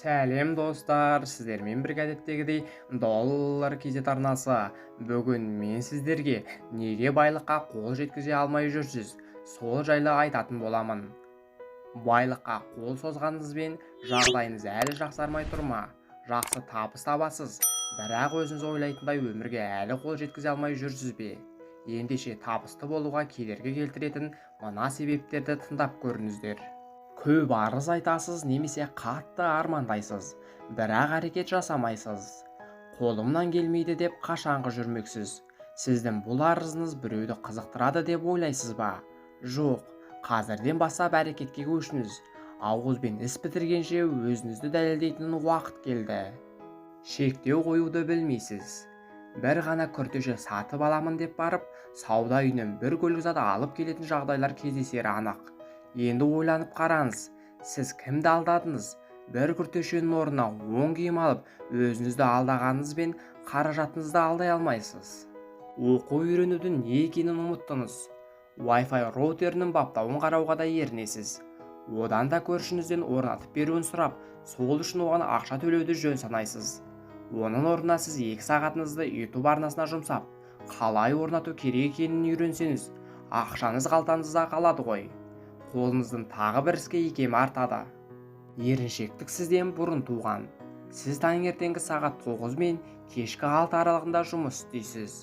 Сәлем достар, сіздермен бірге әдеттегідей доллар кезет арнасы. Бүгін мен сіздерге неге байлыққа қол жеткізе алмай жүрсіз, сол жайлы айтатын боламын. Байлыққа қол созғаныңызбен жағдайыңыз әлі жақсармай тұр ма? Жақсы табыс табасыз, бірақ өзіңіз ойлайтындай өмірге әлі қол жеткізе алмай жүрсіз бе? Ендеше табысты болуға кедергі келтіретін мына себептерді тыңдап көріңіздер. Көп арыз айтасыз немесе қатты армандайсыз, бірақ әрекет жасамайсыз. Қолымнан келмейді деп қашанғы жүрмексіз. Сіздің бұл арызыңыз біреуді қызықтырады деп ойлайсыз ба? Жоқ, қазірден бастап әрекетке көшіңіз. Ауызбен іс бітіргенше өзіңізді дәлелдейтін уақыт келді. Шектеу қоюды білмейсіз. Бір ғана күртеше сатып аламын деп барып, сауда үйінен бір көлік зат алып келетін жағдайлар кездесері анық. Енді ойланып қараңыз, сіз кімді алдадыңыз? Бір күртешенің орнына 10 киім алып, өзіңізді алдағаныңызбен қаражатыңызды алдай алмайсыз. Оқу үйренудің не екенін ұмыттыңыз. Wi-Fi роутерінің баптауын қарауға да ерінесіз. Одан да көршіңізден орнатып беруін сұрап, сол үшін оған ақша төлеуді жөн санайсыз. Оның орнына сіз 2 сағатыңызды YouTube арнасына жұмсап, қалай орнату керек екенін үйренсеңіз, ақшаңыз қалтаңызда қалады ғой. Қолыңыздың тағы бір іске икемі артады. Еріншектік сізден бұрын туған. Сіз таңертеңгі сағат 9 мен кешкі 6 аралығында жұмыс істейсіз.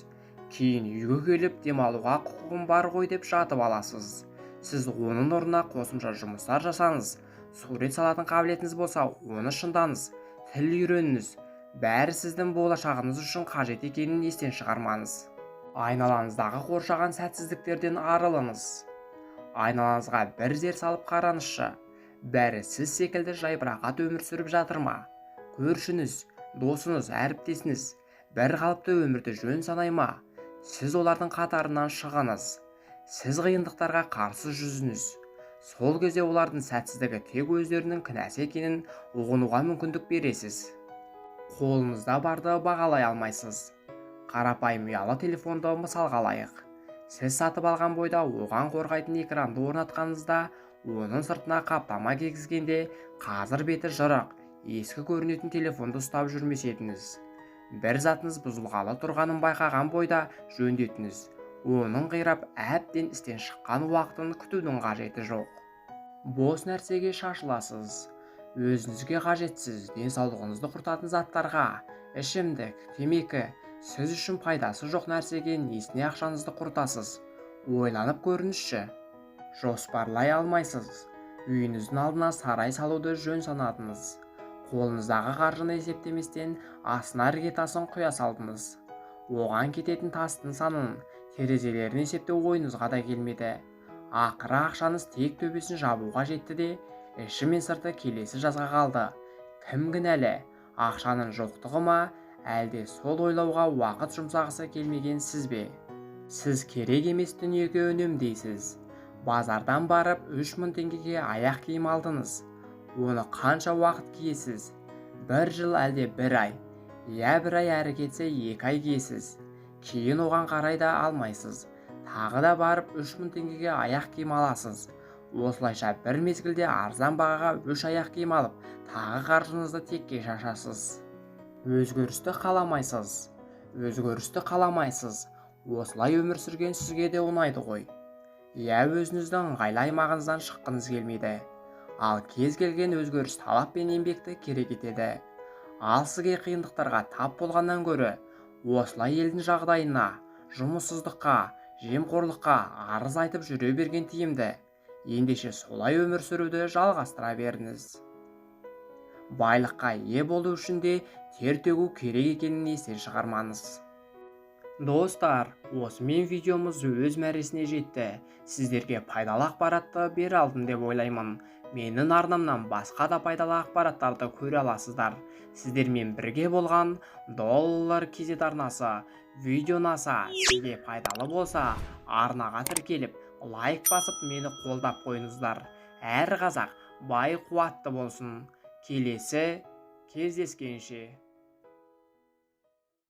Кейін үйге келіп демалуға құқығым бар ғой деп жатып аласыз. Сіз оның орнына қосымша жұмыстар жасаңыз. Сурет салатын қабілетіңіз болса, оны шыңдаңыз. Тіл үйреніңіз. Бәрі сіздің болашағыңыз үшін қажет екенін естен шығармаңыз. Айналаңыздағы қоршаған сәтсіздіктерден арылыңыз. Айналаңызға бір зер салып қараңызшы. Бәрі сіз секілді жайбырақат өмір сүріп жатыр ма? Көршіңіз, досыңыз, әріптесіңіз бір қалыпты өмірді жөн санай ма? Сіз олардың қатарынан шығыңыз. Сіз қиындықтарға қарсы жүзіңіз. Сол кезде олардың сәтсіздігі тек өздерінің кінәсі екенін ұғынуға мүмкіндік бересіз. Қолыңызда барды бағалай алмайсыз. Қарапайым ұялы телефонды мысалға алайық. Сіз сатып алған бойда оған қорғайтын экранды орнатқаныңызда, оның сыртына қаптама кигізгенде, қазір беті жырық, ескі көрінетін телефонды ұстап жүрмес едіңіз. Бір затыңыз бұзылғалы тұрғанын байқаған бойда жөндетіңіз. Оның қирап әбден істен шыққан уақытын күтудің қажеті жоқ. Бос нәрсеге шашыласыз. Өзіңізге қажетсіз, денсаулығыңызды құртатын заттарға, ішімдік, темекі, сіз үшін пайдасы жоқ нәрсеге несіне ақшаңызды құртасыз? Ойланып көріңізші. Жоспарлай алмайсыз. Үйіңіздің алдына сарай салуды жөн санадыңыз. Қолыңыздағы қаржыны есептеместен астына іргетасын құя салдыңыз. Оған кететін тастың санын, терезелерін есептеу ойыңызға да келмеді. Ақыры ақшаңыз тек төбесін жабуға жетті де, іші мен сырты келесі жазға қалды. Кім кінәлі? Ақшаның жоқтығы ма? Әлде сол ойлауға уақыт жұмсағысы келмеген сіз бе? Сіз керек емес дүниеге үнемдейсіз. Базардан барып 3000 теңгеге аяқ киім алдыңыз. Оны қанша уақыт киесіз? 1 жыл әлде 1 ай? Я 1 ай әрі кетсе 2 ай киесіз. Кейін оған қарай да алмайсыз. Тағы да барып 3000 теңгеге аяқ киім аласыз. Осылайша бір мезгілде арзан бағаға 3 аяқ киім алып, тағы қаржыңызды текке шашасыз. Өзгерісті қаламайсыз. Осылай өмір сүрген сізге де ұнайды ғой. Я өзіңіздің ыңғайлы аймағыңыздан шыққыңыз келмейді. Ал кез келген өзгеріс талап пен еңбекті керек етеді. Ал сізге қиындықтарға тап болғаннан гөрі, осылай елдің жағдайына, жұмыссыздыққа, жемқорлыққа арыз айтып жүре берген тиімді. Ендеше солай өмір сүруді жалғастыра беріңіз. Байлыққа ие болу үшін де тер төгу керек екенін естен шығармаңыз. Достар, осымен видеомыз өз мәресіне жетті. Сіздерге пайдалы ақпаратты бере алдым деп ойлаймын. Менің арнамнан басқа да пайдалы ақпараттарды көре аласыздар. Сіздермен бірге болған доллар кезет арнасы. Видео ұнаса, сізге пайдалы болса, арнаға тіркеліп, лайк басып мені қолдап қойыңыздар. Әр қазақ бай қуатты болсын. Келесі кездескенше.